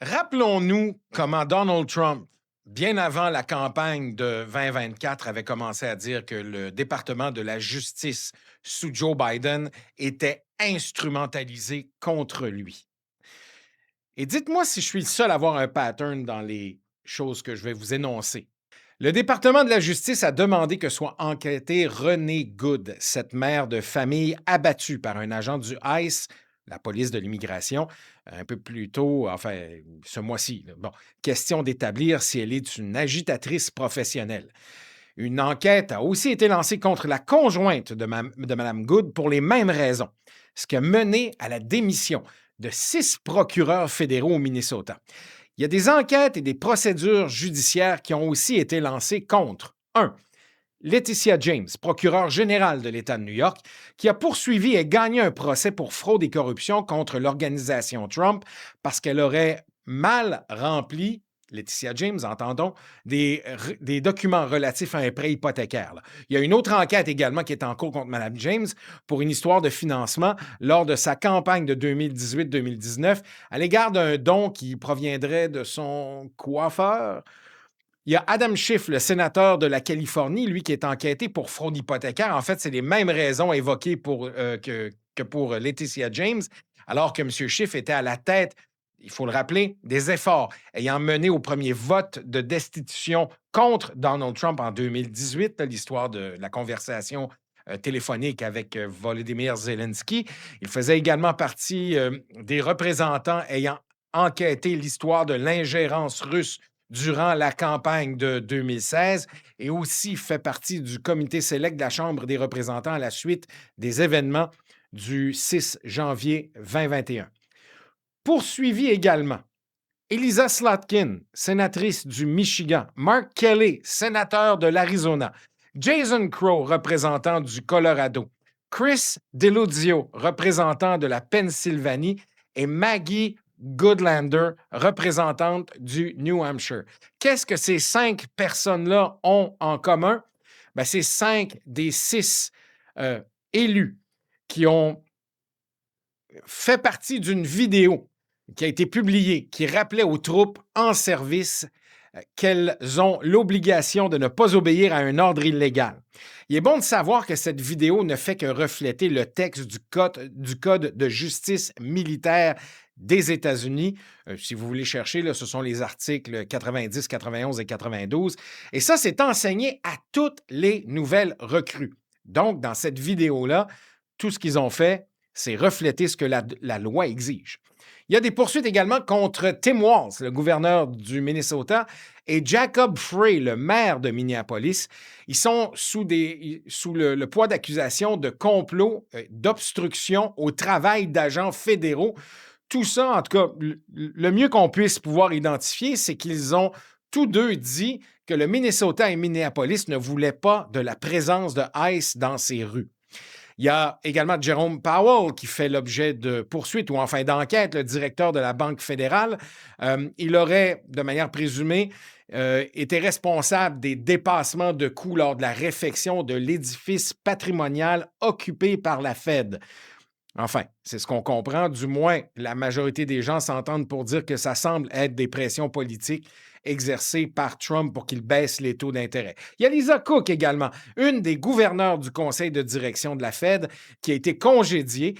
Rappelons-nous comment Donald Trump, bien avant la campagne de 2024, avait commencé à dire que le département de la justice sous Joe Biden était instrumentalisé contre lui. Et dites-moi si je suis le seul à voir un pattern dans les choses que je vais vous énoncer. Le département de la justice a demandé que soit enquêtée Renée Good, cette mère de famille abattue par un agent du ICE, la police de l'immigration, un peu plus tôt, enfin ce mois-ci. Là. Bon, question d'établir si elle est une agitatrice professionnelle. Une enquête a aussi été lancée contre la conjointe de Mme Good pour les mêmes raisons, ce qui a mené à la démission de 6 procureurs fédéraux au Minnesota. Il y a des enquêtes et des procédures judiciaires qui ont aussi été lancées contre 1. Laetitia James, procureure générale de l'État de New York, qui a poursuivi et gagné un procès pour fraude et corruption contre l'organisation Trump parce qu'elle aurait mal rempli, Laetitia James, entendons, des documents relatifs à un prêt hypothécaire. Là. Il y a une autre enquête également qui est en cours contre Mme James pour une histoire de financement lors de sa campagne de 2018-2019 à l'égard d'un don qui proviendrait de son coiffeur. Il y a Adam Schiff, le sénateur de la Californie, lui qui est enquêté pour fraude hypothécaire. En fait, c'est les mêmes raisons évoquées que pour Laetitia James, alors que M. Schiff était à la tête, il faut le rappeler, des efforts ayant mené au premier vote de destitution contre Donald Trump en 2018, l'histoire de la conversation téléphonique avec Volodymyr Zelensky. Il faisait également partie des représentants ayant enquêté l'histoire de l'ingérence russe durant la campagne de 2016 et aussi fait partie du comité sélect de la Chambre des représentants à la suite des événements du 6 janvier 2021. Poursuivi également, Elisa Slotkin, sénatrice du Michigan, Mark Kelly, sénateur de l'Arizona, Jason Crow, représentant du Colorado, Chris Deluzio, représentant de la Pennsylvanie, et Maggie Goodlander, représentante du New Hampshire. Qu'est-ce que ces 5 personnes-là ont en commun? Ben, c'est 5 des 6 élus qui ont fait partie d'une vidéo qui a été publiée qui rappelait aux troupes en service qu'elles ont l'obligation de ne pas obéir à un ordre illégal. Il est bon de savoir que cette vidéo ne fait que refléter le texte du code de justice militaire des États-Unis. Si vous voulez chercher, là, ce sont les articles 90, 91 et 92. Et ça, c'est enseigné à toutes les nouvelles recrues. Donc, dans cette vidéo-là, tout ce qu'ils ont fait, c'est refléter ce que la loi exige. Il y a des poursuites également contre Tim Walz, le gouverneur du Minnesota, et Jacob Frey, le maire de Minneapolis. Ils sont sous le poids d'accusations de complot, d'obstruction au travail d'agents fédéraux. Tout ça, en tout cas, le mieux qu'on puisse pouvoir identifier, c'est qu'ils ont tous deux dit que le Minnesota et Minneapolis ne voulaient pas de la présence de ICE dans ces rues. Il y a également Jerome Powell qui fait l'objet de poursuites ou enfin d'enquête, le directeur de la Banque fédérale. Il aurait, de manière présumée, été responsable des dépassements de coûts lors de la réfection de l'édifice patrimonial occupé par la Fed. Enfin, c'est ce qu'on comprend. Du moins, la majorité des gens s'entendent pour dire que ça semble être des pressions politiques exercées par Trump pour qu'il baisse les taux d'intérêt. Il y a Lisa Cook également, une des gouverneurs du conseil de direction de la Fed, qui a été congédiée.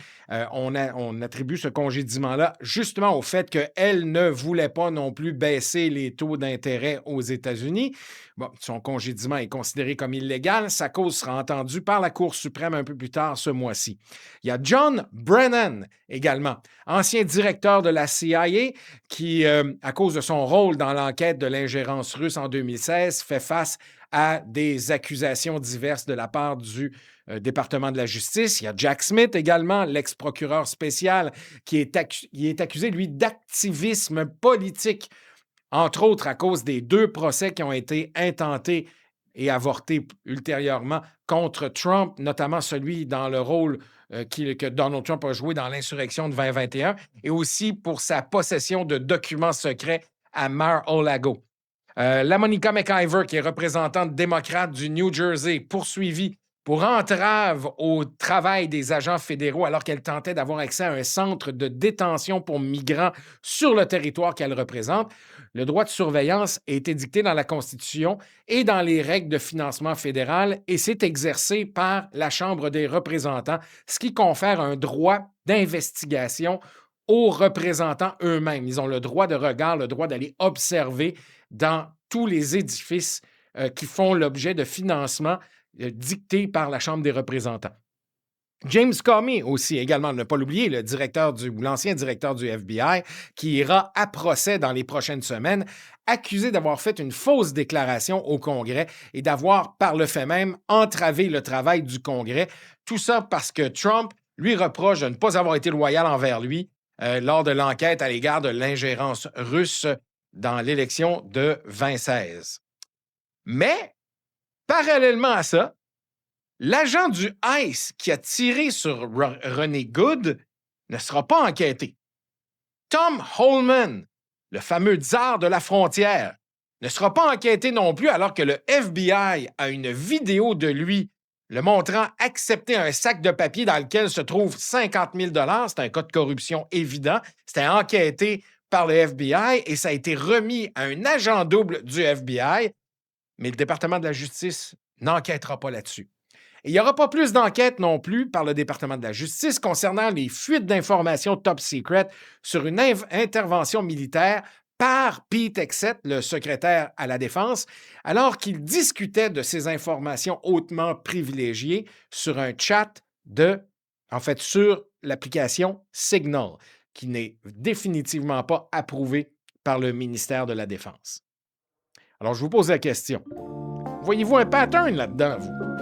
On attribue ce congédiement-là justement au fait qu'elle ne voulait pas non plus baisser les taux d'intérêt aux États-Unis. Bon, son congédiement est considéré comme illégal. Sa cause sera entendue par la Cour suprême un peu plus tard ce mois-ci. Il y a John Brennan également, ancien directeur de la CIA qui, à cause de son rôle dans l'enquête de l'ingérence russe en 2016, fait face à des accusations diverses de la part du département de la justice. Il y a Jack Smith également, l'ex-procureur spécial, qui est accusé, lui, d'activisme politique, entre autres à cause des 2 procès qui ont été intentés et avortés ultérieurement contre Trump, notamment celui dans le rôle que Donald Trump a joué dans l'insurrection de 2021 et aussi pour sa possession de documents secrets à Mar-a-Lago. La Monica McIver, qui est représentante démocrate du New Jersey, poursuivie pour entrave au travail des agents fédéraux alors qu'elle tentait d'avoir accès à un centre de détention pour migrants sur le territoire qu'elle représente. Le droit de surveillance a été dicté dans la Constitution et dans les règles de financement fédéral et c'est exercé par la Chambre des représentants, ce qui confère un droit d'investigation aux représentants eux-mêmes. Ils ont le droit de regard, le droit d'aller observer dans tous les édifices qui font l'objet de financement dicté par la Chambre des représentants. James Comey aussi, également, ne pas l'oublier, l'ancien directeur du FBI, qui ira à procès dans les prochaines semaines, accusé d'avoir fait une fausse déclaration au Congrès et d'avoir, par le fait même, entravé le travail du Congrès. Tout ça parce que Trump lui reproche de ne pas avoir été loyal envers lui lors de l'enquête à l'égard de l'ingérence russe dans l'élection de 2016. Mais, parallèlement à ça, l'agent du ICE qui a tiré sur René Good ne sera pas enquêté. Tom Holman, le fameux tsar de la frontière, ne sera pas enquêté non plus alors que le FBI a une vidéo de lui le montrant accepter un sac de papier dans lequel se trouvent 50 000 $. C'est un cas de corruption évident. C'était enquêté par le FBI et ça a été remis à un agent double du FBI, mais le département de la justice n'enquêtera pas là-dessus. Et il n'y aura pas plus d'enquête non plus par le département de la justice concernant les fuites d'informations top secret sur une intervention militaire par Pete Hegseth, le secrétaire à la Défense, alors qu'il discutait de ces informations hautement privilégiées sur un chat sur l'application Signal, qui n'est définitivement pas approuvée par le ministère de la Défense. Alors, je vous pose la question. Voyez-vous un pattern là-dedans, vous?